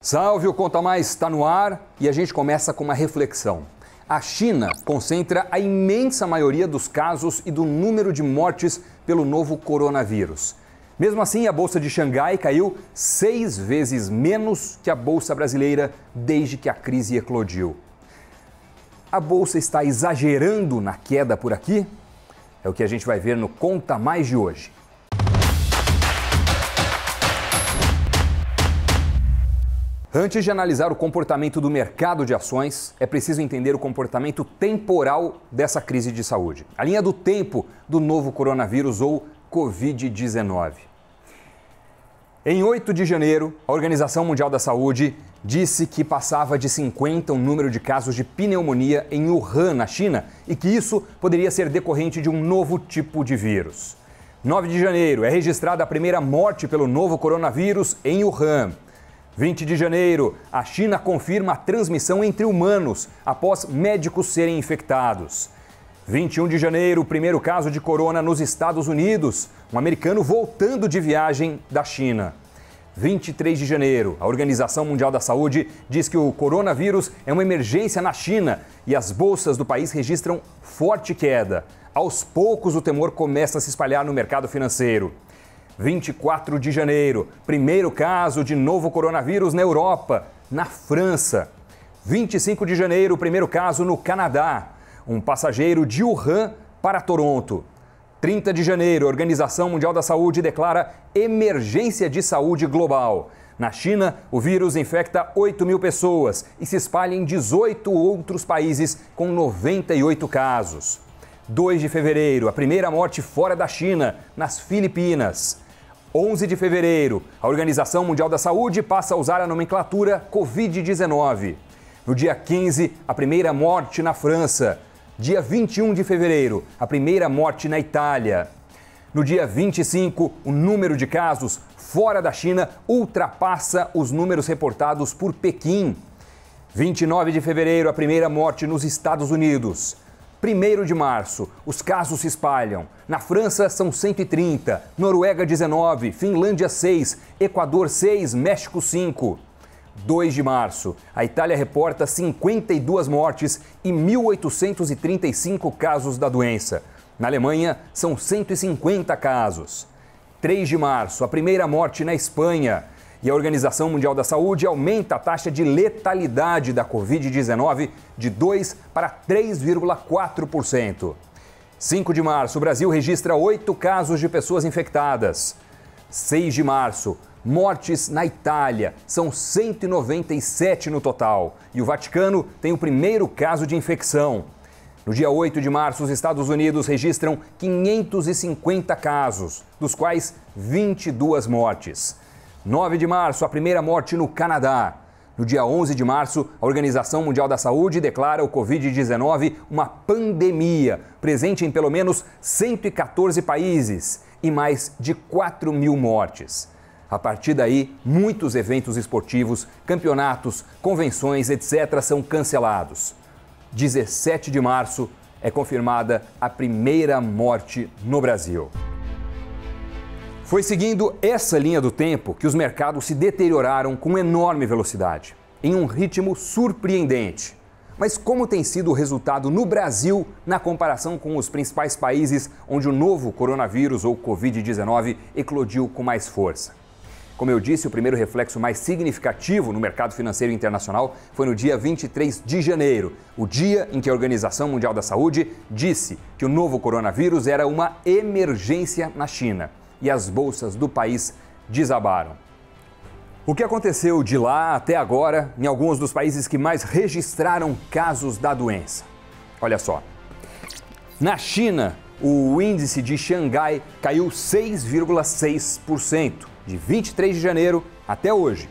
Salve, o Conta Mais está no ar e a gente começa com uma reflexão. A China concentra a imensa maioria dos casos e do número de mortes pelo novo coronavírus. Mesmo assim, a Bolsa de Xangai caiu 6 vezes menos que a Bolsa brasileira desde que a crise eclodiu. A Bolsa está exagerando na queda por aqui? É o que a gente vai ver no Conta Mais de hoje. Antes de analisar o comportamento do mercado de ações, é preciso entender o comportamento temporal dessa crise de saúde. A linha do tempo do novo coronavírus ou Covid-19. Em 8 de janeiro, a Organização Mundial da Saúde disse que passava de 50 o número de casos de pneumonia em Wuhan, na China, e que isso poderia ser decorrente de um novo tipo de vírus. 9 de janeiro, é registrada a primeira morte pelo novo coronavírus em Wuhan. 20 de janeiro, a China confirma a transmissão entre humanos após médicos serem infectados. 21 de janeiro, o primeiro caso de corona nos Estados Unidos, um americano voltando de viagem da China. 23 de janeiro, a Organização Mundial da Saúde diz que o coronavírus é uma emergência na China e as bolsas do país registram forte queda. Aos poucos, o temor começa a se espalhar no mercado financeiro. 24 de janeiro, primeiro caso de novo coronavírus na Europa, na França. 25 de janeiro, primeiro caso no Canadá, um passageiro de Wuhan para Toronto. 30 de janeiro, a Organização Mundial da Saúde declara emergência de saúde global. Na China, o vírus infecta 8.000 pessoas e se espalha em 18 outros países com 98 casos. 2 de fevereiro, a primeira morte fora da China, nas Filipinas. 11 de fevereiro, a Organização Mundial da Saúde passa a usar a nomenclatura Covid-19. No dia 15, a primeira morte na França. Dia 21 de fevereiro, a primeira morte na Itália. No dia 25, o número de casos fora da China ultrapassa os números reportados por Pequim. 29 de fevereiro, a primeira morte nos Estados Unidos. 1º de março, os casos se espalham. Na França são 130, Noruega 19, Finlândia 6, Equador 6, México 5. 2 de março, a Itália reporta 52 mortes e 1.835 casos da doença. Na Alemanha, são 150 casos. 3 de março, a primeira morte na Espanha. E a Organização Mundial da Saúde aumenta a taxa de letalidade da Covid-19 de 2% para 3,4%. 5 de março, o Brasil registra 8 casos de pessoas infectadas. 6 de março, mortes na Itália, são 197 no total. E o Vaticano tem o primeiro caso de infecção. No dia 8 de março, os Estados Unidos registram 550 casos, dos quais 22 mortes. 9 de março, a primeira morte no Canadá. No dia 11 de março, a Organização Mundial da Saúde declara o Covid-19 uma pandemia, presente em pelo menos 114 países e mais de 4.000 mortes. A partir daí, muitos eventos esportivos, campeonatos, convenções, etc. são cancelados. 17 de março, é confirmada a primeira morte no Brasil. Foi seguindo essa linha do tempo que os mercados se deterioraram com enorme velocidade, em um ritmo surpreendente. Mas como tem sido o resultado no Brasil na comparação com os principais países onde o novo coronavírus ou Covid-19 eclodiu com mais força? Como eu disse, o primeiro reflexo mais significativo no mercado financeiro internacional foi no dia 23 de janeiro, o dia em que a Organização Mundial da Saúde disse que o novo coronavírus era uma emergência na China. E as bolsas do país desabaram. O que aconteceu de lá até agora em alguns dos países que mais registraram casos da doença? Olha só. Na China, o índice de Xangai caiu 6,6%, de 23 de janeiro até hoje.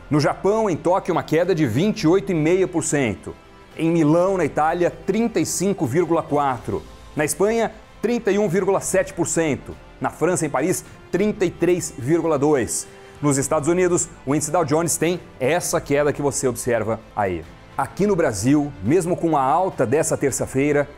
No Japão, em Tóquio, uma queda de 28,5%. Em Milão, na Itália, 35,4%. Na Espanha, 31,7%. Na França, em Paris, 33,2%. Nos Estados Unidos, o índice Dow Jones tem essa queda que você observa aí. Aqui no Brasil, mesmo com a alta dessa terça-feira,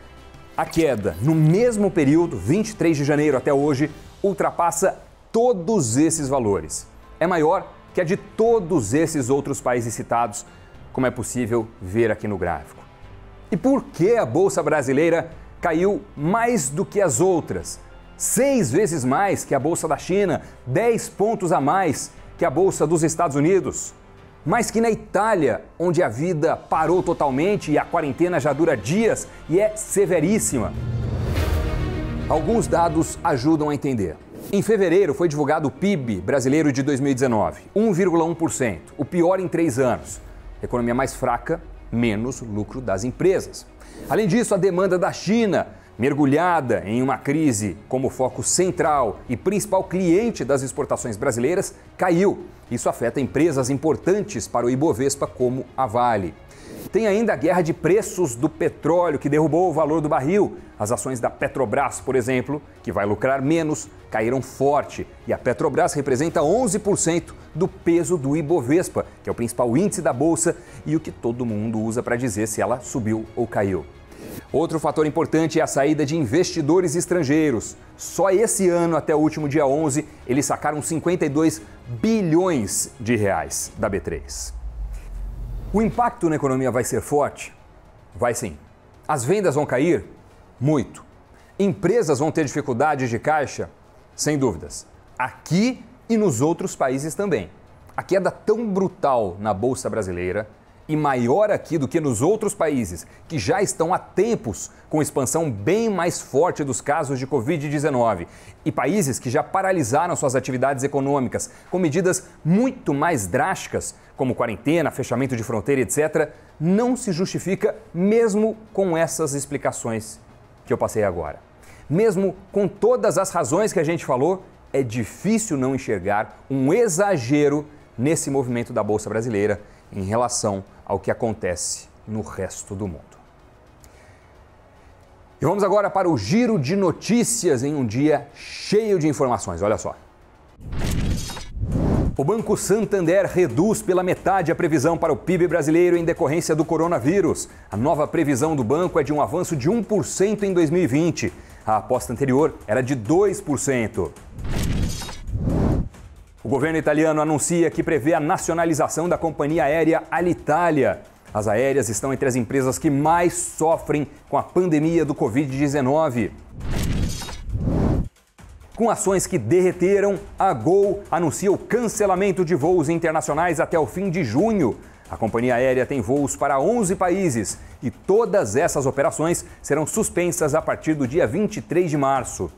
a queda no mesmo período, 23 de janeiro até hoje, ultrapassa todos esses valores. É maior que é de todos esses outros países citados, como é possível ver aqui no gráfico. E por que a Bolsa Brasileira caiu mais do que as outras? 6 vezes mais que a Bolsa da China, 10 pontos a mais que a Bolsa dos Estados Unidos. Mais que na Itália, onde a vida parou totalmente e a quarentena já dura dias e é severíssima. Alguns dados ajudam a entender. Em fevereiro foi divulgado o PIB brasileiro de 2019, 1,1%, o pior em 3 anos. Economia mais fraca, menos lucro das empresas. Além disso, a demanda da China, mergulhada em uma crise como foco central e principal cliente das exportações brasileiras, caiu. Isso afeta empresas importantes para o Ibovespa, como a Vale. Tem ainda a guerra de preços do petróleo, que derrubou o valor do barril. As ações da Petrobras, por exemplo, que vai lucrar menos, caíram forte. E a Petrobras representa 11% do peso do Ibovespa, que é o principal índice da Bolsa e o que todo mundo usa para dizer se ela subiu ou caiu. Outro fator importante é a saída de investidores estrangeiros. Só esse ano, até o último dia 11, eles sacaram 52 bilhões de reais da B3. O impacto na economia vai ser forte? Vai sim. As vendas vão cair? Muito. Empresas vão ter dificuldades de caixa? Sem dúvidas. Aqui e nos outros países também. A queda tão brutal na Bolsa Brasileira e maior aqui do que nos outros países, que já estão há tempos com expansão bem mais forte dos casos de Covid-19, e países que já paralisaram suas atividades econômicas com medidas muito mais drásticas, como quarentena, fechamento de fronteira, etc., não se justifica mesmo com essas explicações que eu passei agora. Mesmo com todas as razões que a gente falou, é difícil não enxergar um exagero nesse movimento da Bolsa Brasileira em relação ao que acontece no resto do mundo. E vamos agora para o giro de notícias em um dia cheio de informações. Olha só. O Banco Santander reduz pela metade a previsão para o PIB brasileiro em decorrência do coronavírus. A nova previsão do banco é de um avanço de 1% em 2020. A aposta anterior era de 2%. O governo italiano anuncia que prevê a nacionalização da companhia aérea Alitalia. As aéreas estão entre as empresas que mais sofrem com a pandemia do Covid-19. Com ações que derreteram, a Gol anuncia o cancelamento de voos internacionais até o fim de junho. A companhia aérea tem voos para 11 países e todas essas operações serão suspensas a partir do dia 23 de março.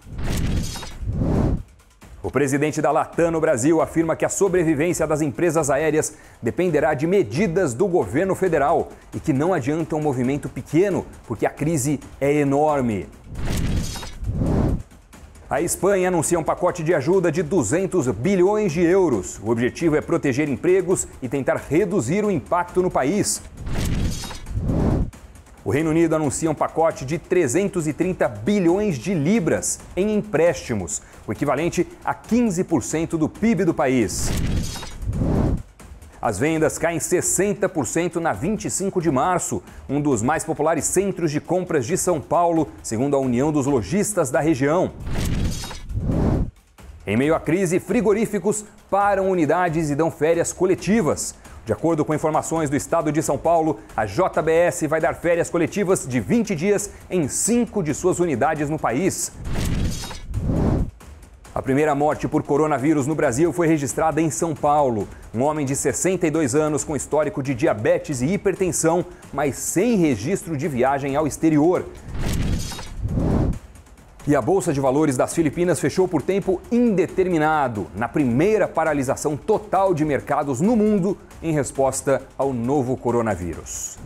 O presidente da Latam no Brasil afirma que a sobrevivência das empresas aéreas dependerá de medidas do governo federal e que não adianta um movimento pequeno, porque a crise é enorme. A Espanha anuncia um pacote de ajuda de 200 bilhões de euros. O objetivo é proteger empregos e tentar reduzir o impacto no país. O Reino Unido anuncia um pacote de 330 bilhões de libras em empréstimos, o equivalente a 15% do PIB do país. As vendas caem 60% na 25 de março, um dos mais populares centros de compras de São Paulo, segundo a União dos Lojistas da região. Em meio à crise, frigoríficos param unidades e dão férias coletivas. De acordo com informações do estado de São Paulo, a JBS vai dar férias coletivas de 20 dias em 5 de suas unidades no país. A primeira morte por coronavírus no Brasil foi registrada em São Paulo. Um homem de 62 anos com histórico de diabetes e hipertensão, mas sem registro de viagem ao exterior. E a Bolsa de Valores das Filipinas fechou por tempo indeterminado, na primeira paralisação total de mercados no mundo em resposta ao novo coronavírus.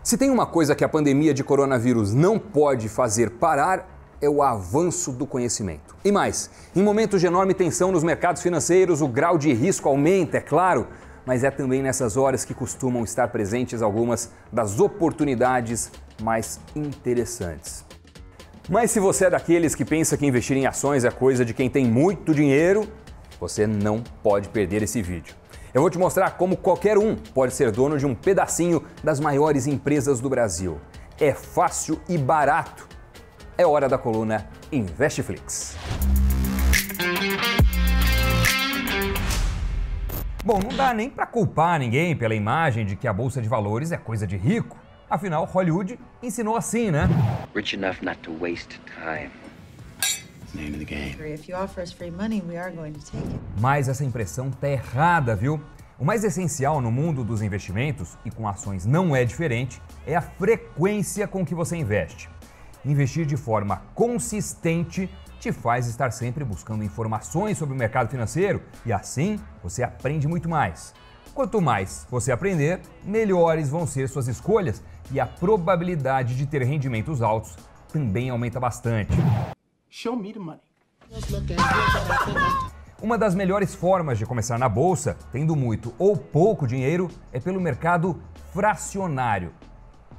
Se tem uma coisa que a pandemia de coronavírus não pode fazer parar, é o avanço do conhecimento. E mais, em momentos de enorme tensão nos mercados financeiros, o grau de risco aumenta, é claro, mas é também nessas horas que costumam estar presentes algumas das oportunidades mais interessantes. Mas se você é daqueles que pensa que investir em ações é coisa de quem tem muito dinheiro, você não pode perder esse vídeo. Eu vou te mostrar como qualquer um pode ser dono de um pedacinho das maiores empresas do Brasil. É fácil e barato. É hora da coluna InvestiFlix. Bom, não dá nem para culpar ninguém pela imagem de que a bolsa de valores é coisa de rico. Afinal, Hollywood ensinou assim, né? Rich enough not to waste time. Name of the game. If you offer us free money, we are going to take it. Mas essa impressão tá errada, viu? O mais essencial no mundo dos investimentos, e com ações não é diferente, é a frequência com que você investe. Investir de forma consistente te faz estar sempre buscando informações sobre o mercado financeiro e assim você aprende muito mais. Quanto mais você aprender, melhores vão ser suas escolhas e a probabilidade de ter rendimentos altos também aumenta bastante. Show me the money. Uma das melhores formas de começar na bolsa, tendo muito ou pouco dinheiro, é pelo mercado fracionário.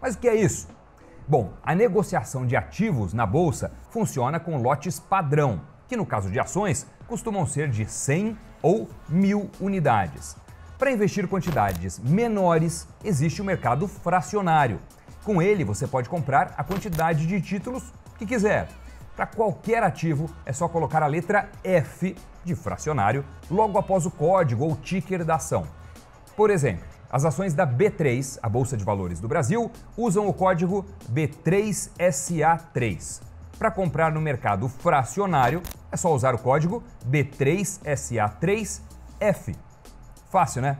Mas o que é isso? Bom, a negociação de ativos na bolsa funciona com lotes padrão, que no caso de ações costumam ser de 100 ou 1000 unidades. Para investir quantidades menores, existe o mercado fracionário. Com ele, você pode comprar a quantidade de títulos que quiser. Para qualquer ativo, é só colocar a letra F de fracionário logo após o código ou ticker da ação. Por exemplo, as ações da B3, a Bolsa de Valores do Brasil, usam o código B3SA3. Para comprar no mercado fracionário, é só usar o código B3SA3F. Fácil, né?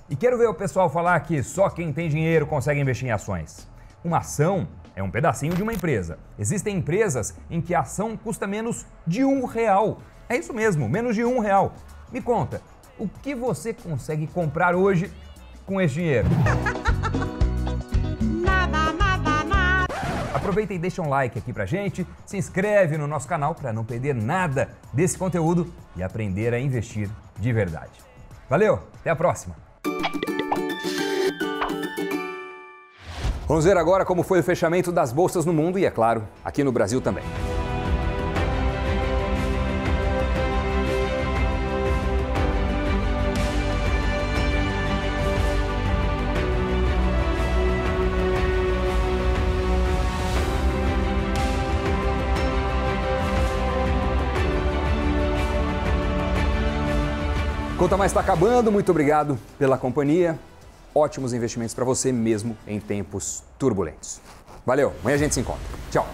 E quero ver o pessoal falar que só quem tem dinheiro consegue investir em ações. Uma ação é um pedacinho de uma empresa. Existem empresas em que a ação custa menos de R$1. É isso mesmo, menos de R$1. Me conta, o que você consegue comprar hoje com esse dinheiro? Nada. Aproveita e deixa um like aqui pra gente, se inscreve no nosso canal para não perder nada desse conteúdo e aprender a investir de verdade. Valeu, até a próxima! Vamos ver agora como foi o fechamento das bolsas no mundo e, é claro, aqui no Brasil também. Conta Mais está acabando, muito obrigado pela companhia. Ótimos investimentos para você mesmo em tempos turbulentos. Valeu, amanhã a gente se encontra. Tchau!